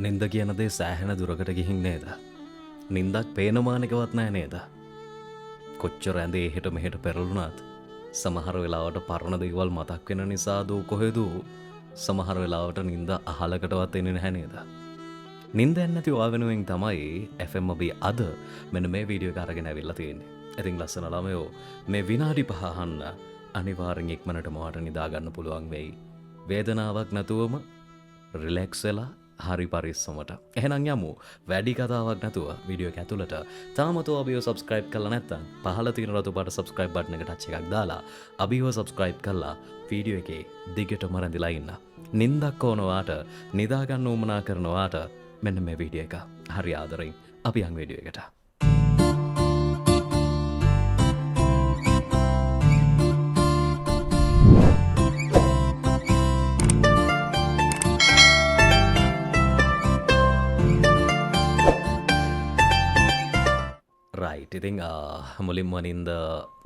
නින්ද කියන දේ සෑහෙන දුරකට ගිහින් නේද? නින්දක් පේනමානකවත් නෑ නේද? කොච්චර ඇඳේ එහෙට මෙහෙට පෙරළුණත් සමහර වෙලාවට පරණ දේවල් මතක් වෙන නිසා දෝ කොහෙද සමහර වෙලාවට නින්ද අහලකටවත් එන්නේ නැහැ නේද? නින්ද යන්නේ නැති ඔයා වෙනුවෙන් තමයි FMB අද මෙන්න මේ වීඩියෝ එක අරගෙන ඇවිල්ලා තියෙන්නේ. ඉතින් ලස්සන ළමයෝ මේ විනාඩි 5 අහන්න අනිවාර්යෙන් ඉක්මනටම ඔයාට නිදා ගන්න පුළුවන් වෙයි. වේදනාවක් නැතුවම රිලැක්ස් වෙලා හරි පරිස්සමට. එහෙනම් යමු වැඩි කතාවක් නැතුව වීඩියෝ එක ඇතුළට. තාමත් ඔය අභිව සබ්ස්ක්‍රයිබ් කරලා නැත්නම් පහළ තියෙන රතු පාට සබ්ස්ක්‍රයිබ් බටන් එක ටච් එකක් දාලා අභිව සබ්ස්ක්‍රයිබ් කරලා වීඩියෝ එකේ දිගටම රැඳිලා ඉන්න. නින්දක් ඕනවාට නිදා ගන්න උවමනා කරනවාට මෙන්න මේ වීඩියෝ එක හරි ආදරෙන් අපි යන් වීඩියෝ එකට. රයිට්. ඉතින් මුලින්ම නින්ද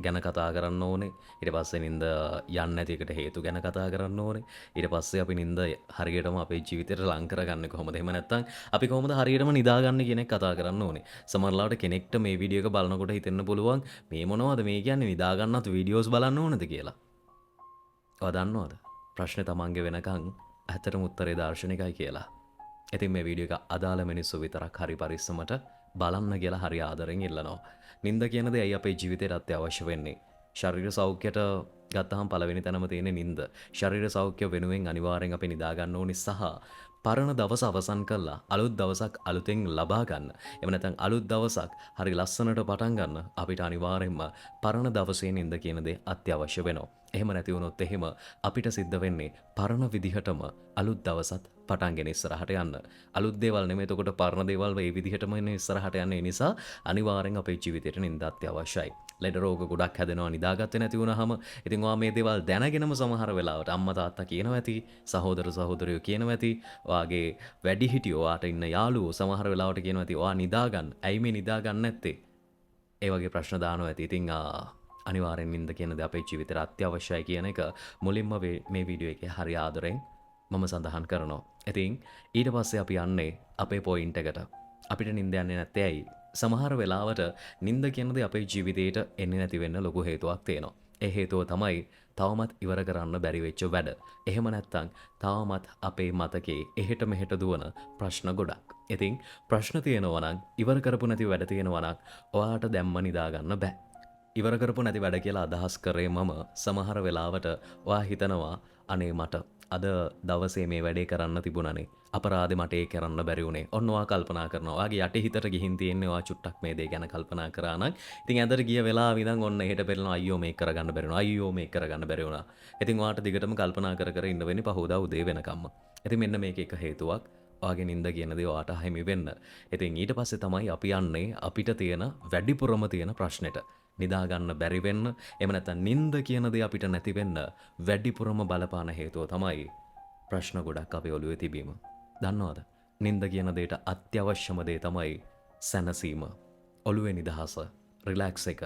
ගැන කතා කරන්න ඕනේ. ඊට පස්සේ නින්ද යන්නේ නැති එකට හේතු ගැන කතා කරන්න ඕනේ. ඊට පස්සේ අපි නින්ද හරියටම අපේ ජීවිතේට ලං කරගන්නේ කොහොමද? එහෙම නැත්නම් අපි කොහොමද හරියටම නිදාගන්නේ කියන එක කතා කරන්න ඕනේ. සමහරවිට කෙනෙක්ට මේ වීඩියෝ එක බලනකොට හිතෙන්න පුළුවන් මේ මොනවද මේ කියන්නේ නිදා ගන්නත් වීඩියෝස් බලන්න ඕනද කියලා. ඔයා දන්නවද? ප්‍රශ්නේ තමන්ගේ වෙනකන් ඇත්තටම උත්තරේ දාර්ශනිකයි කියලා. ඉතින් මේ වීඩියෝ එක අදාළ මිනිස්සු විතරක් හරි පරිස්සමට බලන්න කියලා හරි ආදරෙන් ඉල්ලනවා. නින්ද කියන දේ ඇයි අපේ ජීවිතේට අත්‍යවශ්‍ය වෙන්නේ? ශරීර සෞඛ්‍යයට ගත්තහම පළවෙනි තැනම තියෙන නින්ද. ශරීර සෞඛ්‍ය වෙනුවෙන් අනිවාර්යෙන් අපි නිදා ගන්න ඕනි සහ පරණ දවස අවසන් කළා අලුත් දවසක් අලුතෙන් ලබා ගන්න. එහෙම නැත්නම් අලුත් දවසක් හරි ලස්සනට පටන් ගන්න අපිට අනිවාර්යෙන්ම පරණ දවසේ නින්ද කියන දේ අත්‍යවශ්‍ය වෙනවා. එහෙම නැති වුණොත් එහෙම අපිට සිද්ධ වෙන්නේ පරණ විදිහටම අලුත් දවසත් පටන්ගෙන ඉස්සරහට යන්න. අලුත් දේවල් නෙමෙයි එතකොට පරණ දේවල් මේ විදිහටම ඉන්නේ ඉස්සරහට යන්නේ. ඒ නිසා අනිවාර්යෙන් අපේ ජීවිතේට නින්ද අත්‍යවශ්‍යයි. ලෙඩ රෝග ගොඩක් හැදෙනවා නිදාගත්තේ නැති වුණාම. ඉතින් ඔයා මේ දේවල් දැනගෙනම සමහර වෙලාවට අම්මා තාත්තා කියනවා ඇති, සහෝදර සහෝදරියෝ කියනවා ඇති, ඔයාගේ වැඩිහිටියෝ ඔයාට ඉන්න යාළුවෝ සමහර වෙලාවට කියනවා ඇති ඔයා නිදාගන්න. ඇයි මේ නිදාගන්න නැත්තේ? ඒ වගේ ප්‍රශ්න දානවා ඇති. ඉතින් අනිවාර්යෙන් නින්ද කියන දේ අපේ ජීවිතේට අත්‍යවශ්‍යයි කියන එක මුලින්ම මේ වීඩියෝ එකේ හරි ආදරෙන් මම සඳහන් කරනවා. ඉතින් ඊට පස්සේ අපි යන්නේ අපේ පොයින්ට් එකට. අපිට නින්ද යන්නේ නැත්තේ ඇයි? සමහර වෙලාවට නින්ද කියන දේ අපේ ජීවිතේට එන්නේ නැති වෙන්න ලොකු හේතුවක් තියෙනවා. ඒ හේතුව තමයි තවමත් ඉවර කරන්න බැරි වෙච්ච වැඩ. එහෙම නැත්නම් තවමත් අපේ මතකේ එහෙට මෙහෙට දුවන ප්‍රශ්න ගොඩක්. ඉතින් ප්‍රශ්න තියෙනවා නම් ඉවර කරපු නැති වැඩ තියෙනවා නම් ඔයාට දැම්ම නිදා ගන්න බෑ. ඉවර කරපු නැති වැඩ කියලා අදහස් කරේ මම සමහර වෙලාවට ඔයා හිතනවා අනේ මට අද දවසේ මේ වැඩේ කරන්න තිබුණනේ. අපරාධේ මට ඒ කරන්න බැරි වුණේ. ඔන්න ඔයා කල්පනා කරනවා. ඔයාගේ යටි හිතට ගිහින් තියෙන්නේ ඔයා චුට්ටක් මේ දේ ගැන කල්පනා කරා නම් ඉතින් ඇඳට ගිය වෙලාව ඉඳන් ඔන්න එහෙට පෙරලනවා අයියෝ මේක කරගන්න බැරි වුණා. අයියෝ මේක කරගන්න බැරි වුණා. ඉතින් ඔයාට දිගටම කල්පනා කර කර ඉන්න වෙන්නේ පහෝදා උදේ වෙනකම්ම. ඉතින් මෙන්න මේක එක හේතුවක්. ඔයාගේ නින්ද කියන දේ ඔයාට හිමි වෙන්න. ඉතින් ඊට පස්සේ තමයි අපි යන්නේ අපිට තියෙන වැඩිපුරම තියෙන ප්‍රශ්නෙට. නිදා ගන්න බැරි වෙන්න, එහෙම නැත්නම් නින්ද කියන දේ අපිට නැති වෙන්න වැඩිපුරම බලපාන හේතුව තමයි ප්‍රශ්න ගොඩක් අපේ ඔළුවේ තිබීම. දන්නවද? නින්ද කියන දෙයට අත්‍යවශ්‍යම දේ තමයි සැනසීම. ඔළුවේ නිදහස, රිලැක්ස් එක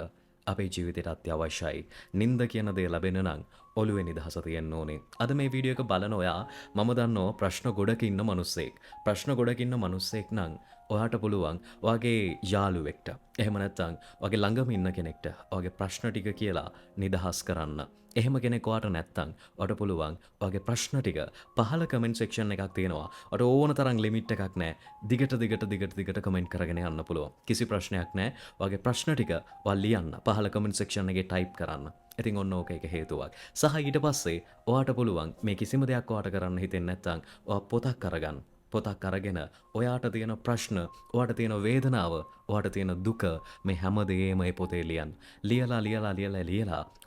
අපේ ජීවිතයට අත්‍යවශ්‍යයි. නින්ද කියන දේ ලැබෙන්න නම් ඔළුවේ නිදහස තියෙන්න ඕනේ. අද මේ වීඩියෝ එක බලන ඔයා මම දන්නවා ප්‍රශ්න ගොඩක ඉන්න මිනිස්සෙක්. ප්‍රශ්න ගොඩක ඉන්න මිනිස්සෙක් නම් ඔයාට පුළුවන් ඔයාගේ යාළුවෙක්ට එහෙම නැත්නම් ඔයාගේ ළඟම ඉන්න කෙනෙක්ට ඔයාගේ ප්‍රශ්න ටික කියලා නිදහස් කරන්න. එහෙම කෙනෙක් ඔයාට නැත්නම් ඔයාට පුළුවන් ඔයාගේ ප්‍රශ්න ටික පහළ කමෙන්ට් සෙක්ෂන් එකක් තියෙනවා. ඔයාට ඕන තරම් ලිමිට් එකක් නැහැ. දිගට කමෙන්ට් කරගෙන යන්න පුළුවන්. කිසි ප්‍රශ්නයක් නැහැ. ඔයාගේ ප්‍රශ්න ටික ඔයා ලියන්න පහළ කමෙන්ට් සෙක්ෂන් එකේ ටයිප් කරන්න. ඉතින් ඔන්න ඕක එක හේතුවක්. සහ ඊට පස්සේ ඔයාට පුළුවන් මේ කිසිම දෙයක් ඔයාට කරන්න හිතෙන්නේ නැත්නම් ඔයා පොතක් අරගන්න. පොතක් අරගෙන ඔයාට තියෙන ප්‍රශ්න, ඔයාට තියෙන වේදනාව, ඔයාට තියෙන දුක මේ හැමදේම ඒ පොතේ ලියන්න. ලියලා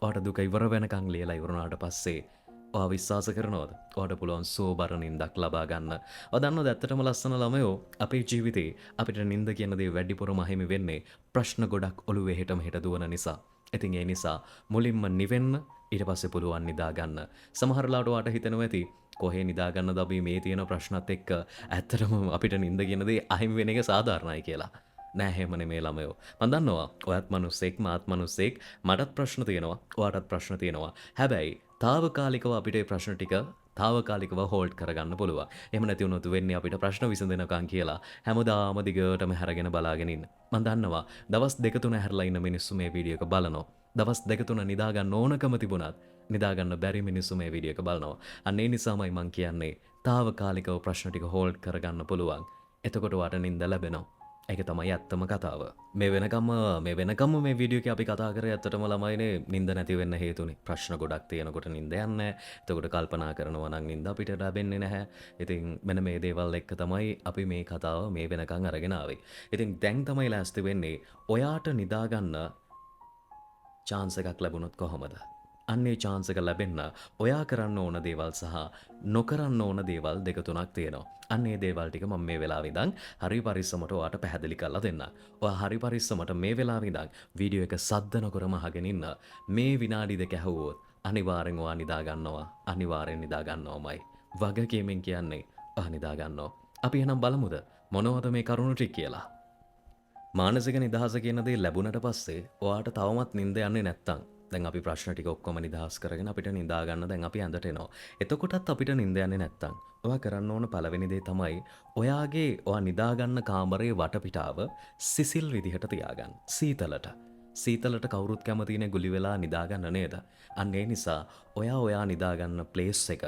ඔයාට දුක ඉවර වෙනකන් ලියලා ඉවරනාට පස්සේ ඔයා විශ්වාස කරනවද? ඔයාට පුළුවන් සුවබර නින්දක් ලබා ගන්න. ඔයා දන්නවද ඇත්තටම ලස්සන ළමයෝ අපේ ජීවිතේ අපිට නින්ද කියන දේ වැඩිපුරම හිමි වෙන්නේ ප්‍රශ්න ගොඩක් ඔළුවේ හෙට මෙහෙට දුවන නිසා. ඉතින් ඒ නිසා මුලින්ම නිවෙන්න ඊට පස්සේ පුළුවන් නිදා ගන්න. සමහර ලාට ඔයාට හිතෙනවා ඇති කොහේ නිදාගන්නද අපි මේ තියෙන ප්‍රශ්නත් එක්ක ඇත්තටම අපිට නින්ද කියන දේ අහිමි වෙන එක සාධාරණයි කියලා. නෑ එහෙම නෙමෙයි ළමයෝ. මම දන්නවා ඔයත් මිනිස්සෙක් මාත් මිනිස්සෙක් මටත් ප්‍රශ්න තියෙනවා ඔයාටත් ප්‍රශ්න තියෙනවා. හැබැයි తాවකාලිකව අපිට මේ ප්‍රශ්න ටික තාවකාලිකව හෝල්ඩ් කරගන්න පුළුවන්. එහෙම නැති වුණොත් වෙන්නේ අපිට ප්‍රශ්න විසඳෙනකන් කියලා හැමදාම දිගටම හැරගෙන බලාගෙන ඉන්න. මම දන්නවා දවස් 2-3 හැරලා ඉන්න මිනිස්සු මේ වීඩියෝ එක බලනවා. දවස් 2-3 නිදා ගන්න ඕනකම තිබුණත් නිදා ගන්න බැරි මිනිස්සු මේ වීඩියෝ එක බලනවා. අන්න ඒ නිසාමයි මම කියන්නේ තාවකාලිකව ප්‍රශ්න ටික හෝල්ඩ් කරගන්න පුළුවන්. එතකොට වට නින්ද ලැබෙනවා. ඒක තමයි ඇත්තම කතාව. මේ වෙනකම්ම මේ වීඩියෝ එකේ අපි කතා කරේ ඇත්තටම ළමයිනේ නිින්ද නැති වෙන්න හේතුනේ. ප්‍රශ්න ගොඩක් තියෙනකොට නිින්ද යන්නේ නැහැ. එතකොට කල්පනා කරනවා නම් නිින්ද අපිට ලැබෙන්නේ නැහැ. ඉතින් මෙන්න මේ දේවල් එක්ක තමයි අපි මේ කතාව මේ වෙනකන් අරගෙන ආවේ. ඉතින් දැන් තමයි ලෑස්ති වෙන්නේ ඔයාට නිදා ගන්න chance එකක් ලැබුණොත් කොහොමද? අන්නේ chance එක ලැබෙන්න ඔයා කරන්න ඕන දේවල් සහ නොකරන්න ඕන දේවල් දෙක තුනක් තියෙනවා. අන්නේ දේවල් ටික මම මේ වෙලාවෙ ඉඳන් හරි පරිස්සමට ඔයාට පැහැදිලි කරලා දෙන්න. ඔයා හරි පරිස්සමට මේ වෙලාවෙ ඉඳන් වීඩියෝ එක සද්ද නොකරම අහගෙන ඉන්න. මේ විනාඩි දෙක ඇහුවොත් අනිවාර්යෙන් ඔයා නිදා ගන්නවා. අනිවාර්යෙන් නිදා ගන්නවමයි. වගකීමෙන් කියන්නේ ඔයා නිදා ගන්නවා. අපි එහෙනම් බලමුද මොනවද මේ කරුණු ටික කියලා. මානසික නිදහස කියන දේ ලැබුණට පස්සේ ඔයාට තවමත් නිින්ද යන්නේ නැත්තම් දැන් අපි ප්‍රශ්න ටික ඔක්කොම නිදහස් කරගෙන අපිට නිදා ගන්න දැන් අපි ඇඳට එනවා. එතකොටත් අපිට නිින්ද යන්නේ නැත්තම් ඔයා කරන්න ඕන පළවෙනි දේ තමයි ඔයාගේ ඔයා නිදා ගන්න කාමරයේ වටපිටාව සිසිල් විදිහට තියාගන්න. සීතලට කවුරුත් කැමතිනේ ගුලි වෙලා නිදා ගන්න නේද? අන්න ඒ නිසා ඔයා නිදා ගන්න ප්ලේස් එක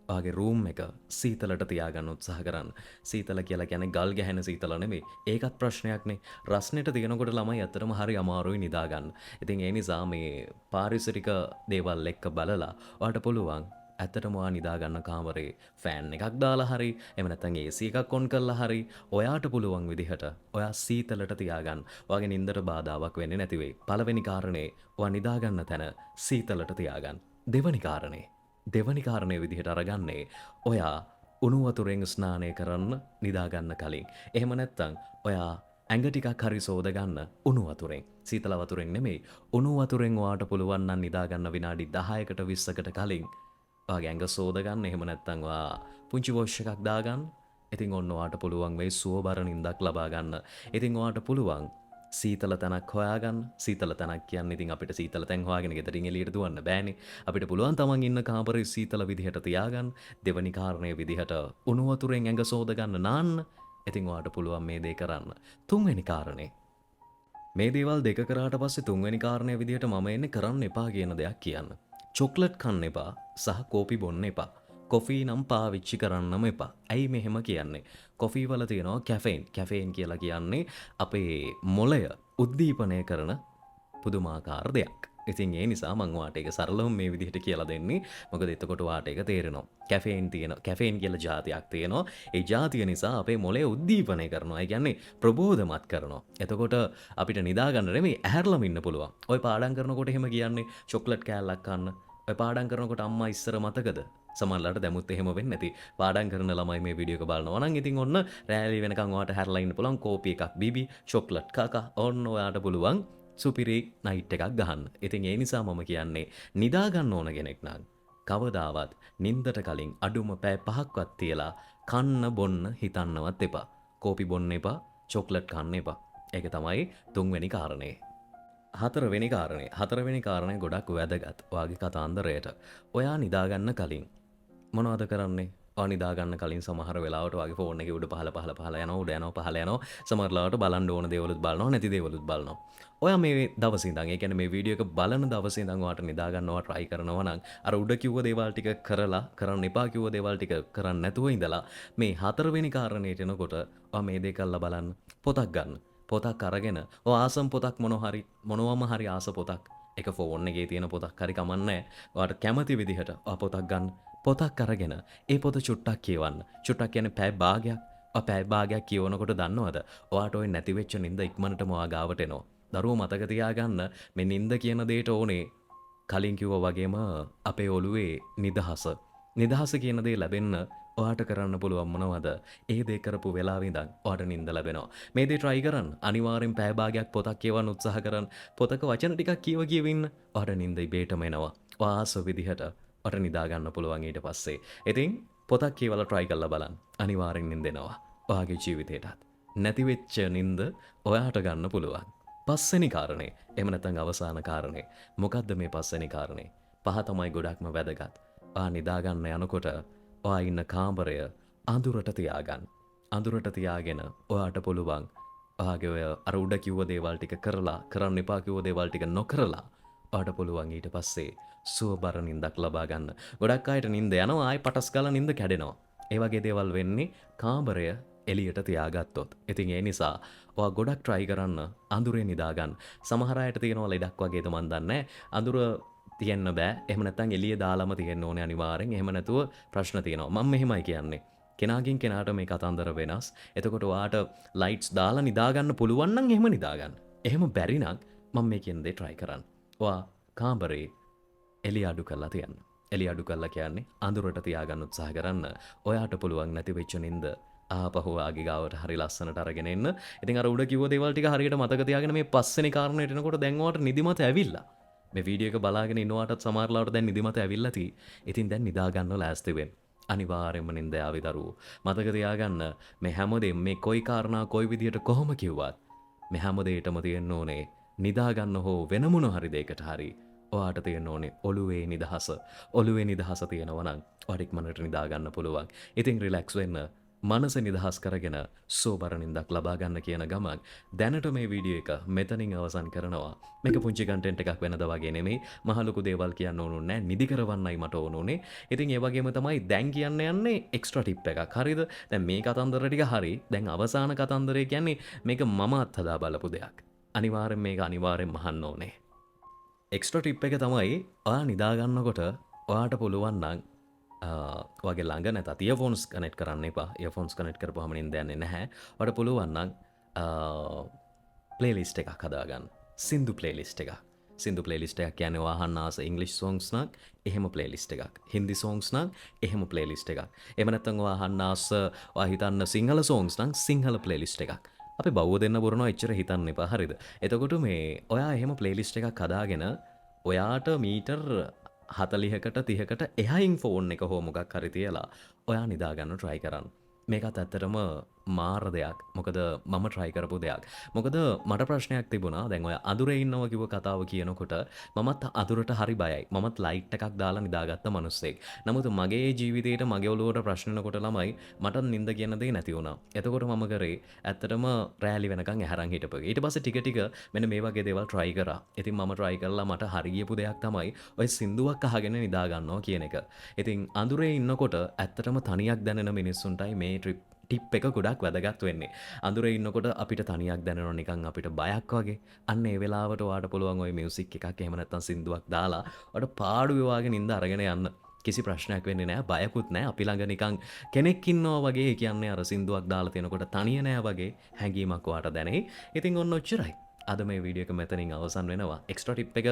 ඔයාගේ රූම් එක සීතලට තියාගන්න උත්සාහ කරන්න. සීතල කියලා කියන්නේ ගල් ගැහෙන සීතල නෙමෙයි. ඒකත් ප්‍රශ්නයක්නේ. රස්නෙට තියෙනකොට ළමයි ඇත්තටම හරි අමාරුයි නිදා ගන්න. ඉතින් ඒ නිසා මේ පාරිසරික දේවල් එක්ක බලලා ඔයාට පුළුවන් ඇත්තටම ඔයා නිදා ගන්න කාමරේ ෆෑන් එකක් දාලා හරි එහෙම නැත්නම් AC එකක් ඔන් කරලා හරි ඔයාට පුළුවන් විදිහට ඔයා සීතලට තියාගන්න. ඔයාගේ නිින්දට බාධාවක් වෙන්නේ නැති වෙයි. පළවෙනි කාරණේ ඔයා නිදා ගන්න තැන සීතලට තියාගන්න. දෙවනි කාරණේ විදිහට අරගන්නේ ඔයා උණු වතුරෙන් ස්නානය කරන්න නිදා ගන්න කලින්. එහෙම නැත්නම් ඔයා ඇඟ ටිකක් හරි සෝද ගන්න උණු වතුරෙන්. සීතල වතුරෙන් නෙමෙයි. උණු වතුරෙන් ඔයාට පුළුවන් නම් නිදා ගන්න විනාඩි 10කට 20කට කලින් ඔයාගේ ඇඟ සෝද ගන්න. එහෙම නැත්නම් ඔයා පුංචි වොෂ් එකක් දාගන්න. ඉතින් ඔන්න ඔයාට පුළුවන් වෙයි සුවබර නිින්දක් ලබා ගන්න. ඉතින් ඔයාට පුළුවන් සීතල තැනක් හොයාගන්න. සීතල තැනක් කියන්නේ ඉතින් අපිට සීතල තැන් හොයාගෙන ගෙදරින් එළියට දුවන්න බෑනේ. අපිට පුළුවන් තමන් ඉන්න කාමරේ සීතල විදිහට තියාගන්න. දෙවනි කාරණේ විදිහට උණු වතුරෙන් ඇඟ සෝද ගන්න නාන්න. ඉතින් ඔයාට පුළුවන් මේ දේ කරන්න. තුන්වෙනි කාරණේ මේ දේවල් දෙක කරාට පස්සේ තුන්වෙනි කාරණේ විදිහට මම එන්නේ කරන්න එපා කියන දෙයක් කියන්න. චොක්ලට් කන්න එපා සහ කෝපි බොන්න එපා. කොෆී නම් පාවිච්චි කරන්නම එපා. ඇයි මෙහෙම කියන්නේ? කොෆී වල තියෙනවා කැෆේන් කියලා කියන්නේ අපේ මොළය උද්දීපනය කරන පුදුමාකාර දෙයක්. ඉතින් ඒ නිසා මම ඔයාට ඒක සරලව මේ විදිහට කියලා දෙන්නේ. මොකද එතකොට ඔයාට ඒක තේරෙනවා. කැෆේන් කියලා જાතියක් තියෙනවා. ඒ જાතිය නිසා අපේ මොළය උද්දීපනය කරනවා. ඒ කියන්නේ ප්‍රබෝධමත් කරනවා. එතකොට අපිට නිදා ගන්න නෙමෙයි ඇහැරලම ඉන්න පුළුවන්. ඔය පාඩම් කරනකොට එහෙම කියන්නේ චොක්ලට් කෑල්ලක් කන්න. ඔය පාඩම් කරනකොට අම්මා ඉස්සර මතකද? සමහරලාට දැමුත් එහෙම වෙන්නේ නැති. පාඩම් කරන ළමයි මේ වීඩියෝ එක බලනවා නම් ඉතින් ඔන්න රෑලි වෙනකන් ඔයාට හැරලා ඉන්න පුළුවන් කෝපි එකක් බීබි චොක්ලට් කාකා ඔන්න ඔයාට පුළුවන් සුපිරි නයිට් එකක් ගහන්න. ඉතින් ඒ නිසා මම කියන්නේ නිදා ගන්න ඕන කෙනෙක් නම් කවදාවත් නිින්දට කලින් අඩුම පැය 5ක්වත් තියලා කන්න බොන්න හිතන්නවත් එපා. කෝපි බොන්න එපා, චොක්ලට් කන්න එපා. ඒක තමයි තුන්වෙනි කාරණේ. හතරවෙනි කාරණේ ගොඩක් වැදගත්. ඔයාගේ කතාන්දරයට. ඔයා නිදා ගන්න කලින් මොනවද කරන්නේ? ඔයා නිදා ගන්න කලින් සමහර වෙලාවට ඔයාගේ ෆෝන් එකේ උඩ පහළ යනවා, උඩ යනවා, පහළ යනවා. සමහර වෙලාවට බලන්න ඕන දේවලුත් බලනවා, නැති දේවලුත් බලනවා. ඔයා මේ දවසේ ඉඳන්, ඒ කියන්නේ මේ වීඩියෝ එක බලන දවසේ ඉඳන් ඔයාට නිදා ගන්නවා try කරනවා නම් අර උඩ කිව්ව දේවල් ටික කරලා කරන්න එපා කිව්ව දේවල් ටික කරන්න නැතුව ඉඳලා මේ හතරවෙනි කාරණේට එනකොට ඔයා මේ දේ කරලා බලන්න. පොතක් ගන්න. පොතක් අරගෙන ඔය ආසම් පොතක් මොනවම හරි ආස පොතක් එක ෆෝන් එකේ තියෙන පොතක් හරි කමන්නේ. ඔයාට කැමති විදිහට ඔය පොතක් ගන්න. පොතක් අරගෙන ඒ පොත චුට්ටක් කියවන්න. චුට්ටක් කියන්නේ පැය භාගයක්. ඔය පැය භාගයක් කියවනකොට දන්නවද? ඔයාට ওই නැති වෙච්ච නිින්ද ඉක්මනටම ඔයා ගාවට එනවා. දරුවෝ මතක තියාගන්න මේ නිින්ද කියන දෙයට ඕනේ කලින් කිව්වා වගේම අපේ ඔළුවේ නිදහස කියන දේ ලැබෙන්න ඔයාට කරන්න පුළුවන් මොනවද? ඒ දේ කරපු වෙලාවෙ ඉඳන් ඔයාට නිින්ද ලැබෙනවා. මේ දේ try කරන්න. අනිවාර්යෙන් පැය භාගයක් පොතක් කියවන්න උත්සාහ කරන්න. පොතක වචන ටිකක් කියව ඉන්න. ඔයාට නිින්ද ඉබේටම එනවා. ඔයාස විදිහට ඔයාට නිදා ගන්න පුළුවන් ඊට පස්සේ. ඉතින් පොතක් කියවලා try කරලා බලන්න. අනිවාර්යෙන් නිින්ද එනවා. ඔයාගේ ජීවිතේටත්. නැති වෙච්ච නිින්ද ඔයාට ගන්න පුළුවන්. පස්වෙනි කාරණේ. එහෙම නැත්නම් අවසාන කාරණේ. මොකද්ද මේ පස්වෙනි කාරණේ? පහ තමයි ගොඩක්ම වැදගත්. ඔයා නිදා ගන්න යනකොට ඔයා ඉන්න කාමරය අඳුරට තියාගන්න. අඳුරට තියාගෙන ඔයාට පුළුවන් ඔයාගේ ඔය අර උඩ කිව්ව දේවල් ටික කරලා කරන්න එපා කිව්ව දේවල් ටික නොකරලා ඔයාට පුළුවන් ඊට පස්සේ සුවබර නින්දක් ලබා ගන්න. ගොඩක් අයට නින්ද යනවා ආයි පටස් ගාලා නින්ද කැඩෙනවා. ඒ වගේ දේවල් වෙන්නේ කාමරය එළියට තියාගත්තොත්. ඉතින් ඒ නිසා ඔයා ගොඩක් try කරන්න අඳුරේ නිදාගන්න. සමහර අයට තියෙනවා ලෙඩක් වගේද මන් දන්නේ අඳුර තියෙන්න බෑ. එහෙම නැත්නම් එළිය දාලාම තියෙන්න ඕනේ අනිවාර්යෙන්. එහෙම නැතුව ප්‍රශ්න තියෙනවා. මම මෙහෙමයි කියන්නේ. කෙනාගෙන් කෙනාට මේ කතන්දර වෙනස්. එතකොට ඔයාට ලයිට්ස් දාලා නිදාගන්න පුළුවන් නම් එහෙම නිදාගන්න. එහෙම බැරි නම් මම මේ කියන දේ try කරන්න. ඔයා කාමරේ එළිය අඩු කරලා තියන්න. එළිය අඩු කරලා කියන්නේ අඳුරට තියාගන්න උත්සාහ කරන්න. ඔයාට පුළුවන් නැති වෙච්ච නින්ද ආපහු ආගේ ගාවට හරි ලස්සනට අරගෙන එන්න. ඉතින් අර උඩ කිව්ව දේවල් ටික හරියට මතක තියාගෙන මේ පස්වෙනි කාරණේට එනකොට දැන් ඔයාට නිදිමත ඇවිල්ලා. මේ වීඩියෝ එක බලාගෙන ඉන්නවටත් සමහරලාවට දැන් නිදිමත ඇවිල්ලා තී. ඉතින් දැන් නිදා ගන්න ලෑස්ති වෙන්න. අනිවාර්යයෙන්ම නින්ද යාවි දරුවෝ. මතක තියාගන්න මේ හැමදේම මේ කොයි කාරණා කොයි විදියට කොහොම කිව්වත් මේ හැමදේටම තියෙන්න ඕනේ නිදා ගන්න හෝ වෙන මොන හරි දෙයකට හරි ඔයාට තියෙන්න ඕනේ ඔළුවේ නිදහස. ඔළුවේ නිදහස තියෙනවා නම් ඔයාට ඉක්මනට නිදා ගන්න පුළුවන්. ඉතින් රිලැක්ස් වෙන්න. මනස නිදහස් කරගෙන සෝබර නින්දක් ලබා ගන්න කියන ගමන් දැනට මේ වීඩියෝ එක මෙතනින් අවසන් කරනවා. මේක පුංචි කන්ටෙන්ට් එකක් වෙනද වගේ නෙමෙයි. මහ ලොකු දේවල් කියන්න ඕනුනේ නැහැ. නිදි කරවන්නයි මට ඕනුනේ. ඉතින් ඒ වගේම තමයි දැන් කියන්න යන්නේ එක්ස්ට්‍රා ටිප් එකක්. හරිද? දැන් මේ කතන්දර ටික හරි. දැන් අවසාන කතන්දරේ කියන්නේ මේක මම අත්හදා බලපු දෙයක්. අනිවාර්යෙන් මේක අනිවාර්යෙන් අහන්න ඕනේ. එක්ස්ට්‍රා ටිප් එක තමයි ඔයා නිදා ගන්නකොට ඔයාට පුළුවන් නම් ඔයාගේ ළඟ නැතත් ඉයර්ෆෝන්ස් කනෙක්ට් කරන්න එපා. ඉයර්ෆෝන්ස් කනෙක්ට් කරපුවාම නින්ද යන්නේ නැහැ. ඔයාට පුළුවන් නම් ප්ලේලිස්ට් එකක් හදාගන්න. සින්දු ප්ලේලිස්ට් එකක්. සින්දු ප්ලේලිස්ට් එකක් කියන්නේ ඔයා අහන්න ආස ඉංග්ලිෂ් සොන්ග්ස් නම් එහෙම ප්ලේලිස්ට් එකක්. හින්දි සොන්ග්ස් නම් එහෙම ප්ලේලිස්ට් එකක්. එහෙම නැත්නම් ඔයා අහන්න ආස ඔයා හිතන්න සිංහල සොන්ග්ස් නම් සිංහල ප්ලේලිස්ට් එකක්. අපි බව්ව දෙන්න පුරනවා එච්චර හිතන්න එපා. හරිද? එතකොට මේ ඔයා එහෙම ප්ලේලිස්ට් එකක් හදාගෙන ඔයාට මීටර් 40කට 30කට එහයින් ෆෝන් එක හෝ මොකක් හරි තියලා ඔයා නිදා ගන්න try කරන්න. මේකත් ඇත්තටම මාර දෙයක්. මොකද මම try කරපු දෙයක්. මොකද මට ප්‍රශ්නයක් තිබුණා. දැන් ඔය අඳුරේ ඉන්නවා කිව්ව කතාව කියනකොට මමත් අඳුරට හරි බයයි. මමත් ලයිට් එකක් දාලා නිදාගත්ත මිනිස්සෙක්. නමුත් මගේ ජීවිතේට මගේ ඔළුවට ප්‍රශ්න එනකොට ළමයි මට නිින්ද කියන දේ නැති වුණා. එතකොට මම කරේ ඇත්තටම රෑලි වෙනකන් ඇහැරන් හිටපුවා. ඊට පස්සේ ටික ටික මෙන්න මේ වගේ දේවල් try කරා. ඉතින් මම try කරලා මට හරි ගියපු දෙයක් තමයි ඔය සින්දුවක් අහගෙන නිදා ගන්නවා කියන එක. ඉතින් අඳුරේ ඉන්නකොට ඇත්තටම තනියක් දැනෙන මිනිස්සුන්ටයි මේ ටිප් එක ගොඩක් වැදගත් වෙන්නේ. අඳුරේ ඉන්නකොට අපිට තනියක් දැනෙනවා නිකන් අපිට බයක් වගේ. අන්න ඒ වෙලාවට ඔයාට පුළුවන් ওই මියුසික් එකක් එහෙම නැත්නම් සින්දුවක් දාලා ඔයාට පාඩුවේ වාගේ නින්ද අරගෙන යන්න. කිසි ප්‍රශ්නයක් වෙන්නේ නැහැ. බයකුත් නැහැ. අපි ළඟ නිකන් කෙනෙක් ඉන්නවා වගේ කියන්නේ අර සින්දුවක් දාලා තිනකොට තනිය නෑ වගේ හැඟීමක් ඔයාට දැනෙයි. ඉතින් ඔන්න ඔච්චරයි. අද මේ වීඩියෝ එක මෙතනින් අවසන් වෙනවා. එක්ස්ට්‍රා ටිප් එක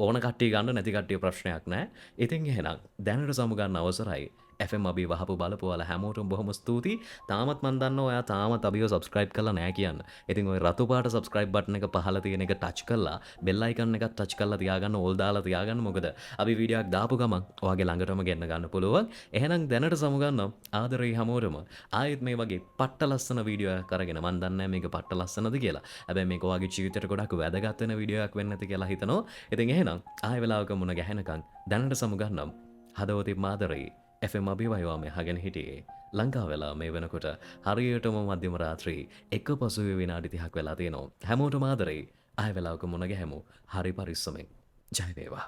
ඕන කට්ටිය ගන්න නැති කට්ටිය ප්‍රශ්නයක් නැහැ. ඉතින් එහෙනම් දැනට සමු ගන්න අවසරයි. FM අබි වහපු බලපු ඔයාලා හැමෝටම බොහොම ස්තුතියි. තාමත් මන් දන්නවා ඔයා තාමත් අබිව subscribe කරලා නැහැ කියන්න. ඉතින් ওই රතු පාට subscribe button එක පහළ තියෙන එක touch කරලා bell icon එකත් touch කරලා තියාගන්න ඕල් දාලා තියාගන්න. මොකද අපි වීඩියෝ එකක් දාපු ගමන් ඔයාගේ ළඟටම ගෙන්න ගන්න පුළුවන්. එහෙනම් දැනට සමු ගන්නවා. ආදරේ හැමෝටම. ආයෙත් මේ වගේ පට්ට ලස්සන වීඩියෝ එකක් අරගෙන මන් දන්නේ මේක පට්ට ලස්සනද කියලා. හැබැයි මේක ඔයාගේ ජීවිතේට ගොඩක් වැදගත් වෙන වීඩියෝ එකක් වෙන්න ඇති කියලා හිතනවා. ඉතින් එහෙනම් ආයෙ වෙලාවක මුණ ගැහෙනකන් දැනට සමු ගන්නම්. හදවතින් මාදරේ FM අභිවයවා මේ හගෙන හිටියේ ලංකාව වෙලා මේ වෙනකොට හරියටම මධ්‍යම රාත්‍රී 1:05 විනාඩි 30ක් වෙලා තියෙනවා. හැමෝටම ආදරේ. ආයෙ වෙලාවක මුණ ගැහෙමු. හරි පරිස්සමෙන්. ජය වේවා.